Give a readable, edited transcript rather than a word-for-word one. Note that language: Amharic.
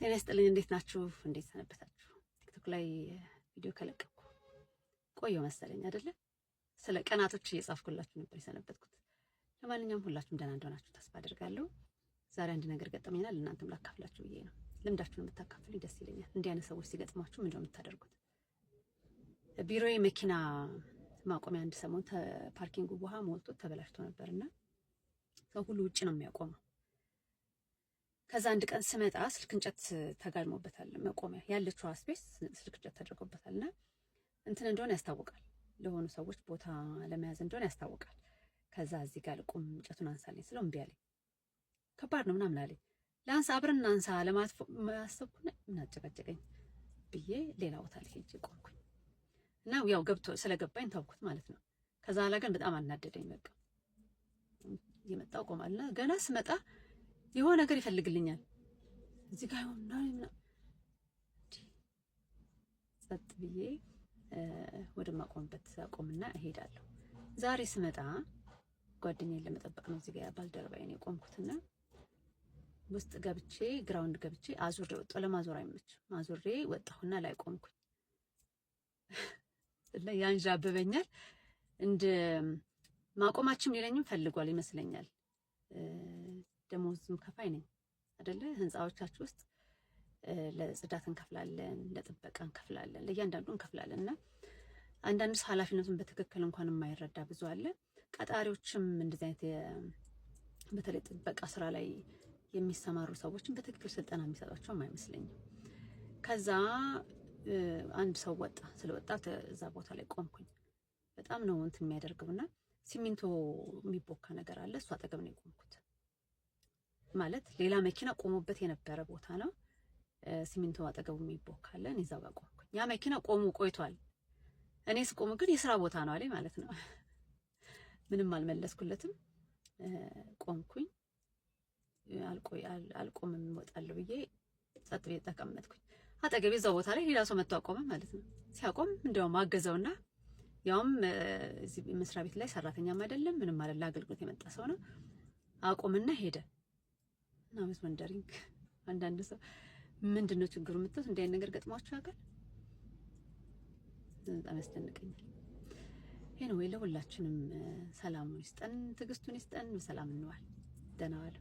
ጤና ይስጥልኝ። እንዴት ናችሁ? እንዴት ሰነበታችሁ? ቲክቶክ ላይ ቪዲዮ ከለቀኩ ቆየው መሰለኝ አይደለ? ስለ ቀናቶች እየጻፍኩላችሁ ነበር የሰነበትኩት። ለማንኛውም ሁላችሁም ደህና እንደሆናችሁ ተስፋ አድርጋለሁ። ዛሬ አንድ ነገር ገጠመኛል፣ እናንተም ላካፍላችሁ ብዬ ነው። ልምዳችሁን የምታካፍሉኝ ደስ ይለኛል። እንዲህ አይነት ሰዎች ሲገጥሟችሁ ምንድን ነው የምታደርጉት? ቢሮዬ መኪና ማቆሚያ አንድ ሰሞን ፓርኪንጉ ውሃ ሞልቶ ተበላሽቶ ነበርና ሰው ሁሉ ውጪ ነው የሚያቆመው። ከዛ አንድ ቀን ስመጣ ስልክ እንጨት ተጋድሞበታል። መቆሚያ ያለችው ስፔስ ስልክ እንጨት ተደርጎበታልና እንትን እንደሆነ ያስታውቃል። ለሆኑ ሰዎች ቦታ ለመያዝ እንደሆነ ያስታውቃል። ከዛ እዚህ ጋር ልቁም እንጨቱን አንሳልኝ ስለው እምቢ አለኝ። ከባድ ነው ምናምን አለኝ። ለአንሳ አብረን አንሳ ለማለት ማሰብኩና ምን አጨቃጨቀኝ ብዬ ሌላ ቦታ ላይ ሄጄ ቆምኩኝ እና ያው ገብቶ ስለገባኝ ታውኩት ማለት ነው። ከዛ ኋላ ግን በጣም አናደደኝ። በቃ እየመጣሁ ቆማልና ገና ስመጣ የሆነ ነገር ይፈልግልኛል እዚህ ጋር ይሆንና ጸጥ ብዬ ወደማቆምበት አቆምና እሄዳለሁ። ዛሬ ስመጣ ጓደኛዬን ለመጠበቅ ነው እዚህ ጋር ባልደረባዬን የቆምኩትና ውስጥ ገብቼ ግራውንድ ገብቼ አዙሬ ወጣሁ። ለማዞር አይመችም። አዙሬ ወጣሁና ላይ ቆምኩኝ እና ያንዣብበኛል። እንደ ማቆማችን ሊለኝም ፈልጓል ይመስለኛል። ደሞዝም ከፋይ ነኝ አይደለ? ህንጻዎቻችሁ ውስጥ ለጽዳት እንከፍላለን፣ ለጥበቃ እንከፍላለን፣ ለእያንዳንዱ እንከፍላለን እና አንዳንድ ሰው ኃላፊነቱን በትክክል እንኳን የማይረዳ ብዙ አለ። ቀጣሪዎችም እንደዚህ አይነት በተለይ ጥበቃ ስራ ላይ የሚሰማሩ ሰዎችን በትክክል ስልጠና የሚሰጣቸውም አይመስለኝም። ከዛ አንድ ሰው ወጣ። ስለወጣ እዛ ቦታ ላይ ቆምኩኝ። በጣም ነው እንትን የሚያደርገውና ሲሚንቶ የሚቦካ ነገር አለ። እሱ አጠገብ ነው የቆምኩት። ማለት ሌላ መኪና ቆሞበት የነበረ ቦታ ነው። ሲሚንቶ አጠገቡ የሚቦካለን እዛው ጋር ቆምኩኝ። ያ መኪና ቆሞ ቆይቷል። እኔ ስቆም ግን የስራ ቦታ ነው አለኝ ማለት ነው። ምንም አልመለስኩለትም። ቆምኩኝ። አልቆምም እወጣለሁ ብዬ ጸጥ ብዬ ተቀመጥኩኝ። አጠገቤ እዛው ቦታ ላይ ሌላ ሰው መጥቶ አቆመ ማለት ነው። ሲያቆም እንደውም አገዘውና ያውም እዚህ መስሪያ ቤት ላይ ሰራተኛም አይደለም ምንም ማለት ለአገልግሎት የመጣ ሰው ነው። አቆምና ሄደ። እና ወንደሪንግ አንዳንድ ሰው ምንድነው ችግሩ የምትሉት እንዲህ አይነት ነገር ገጥሟችሁ ያውቃል? በጣም ያስደንቀኛል። ይሄ ነው ለሁላችንም ሰላሙን ይስጠን፣ ትዕግስቱን ይስጠን። በሰላም እንዋል። ደህና ዋሉ።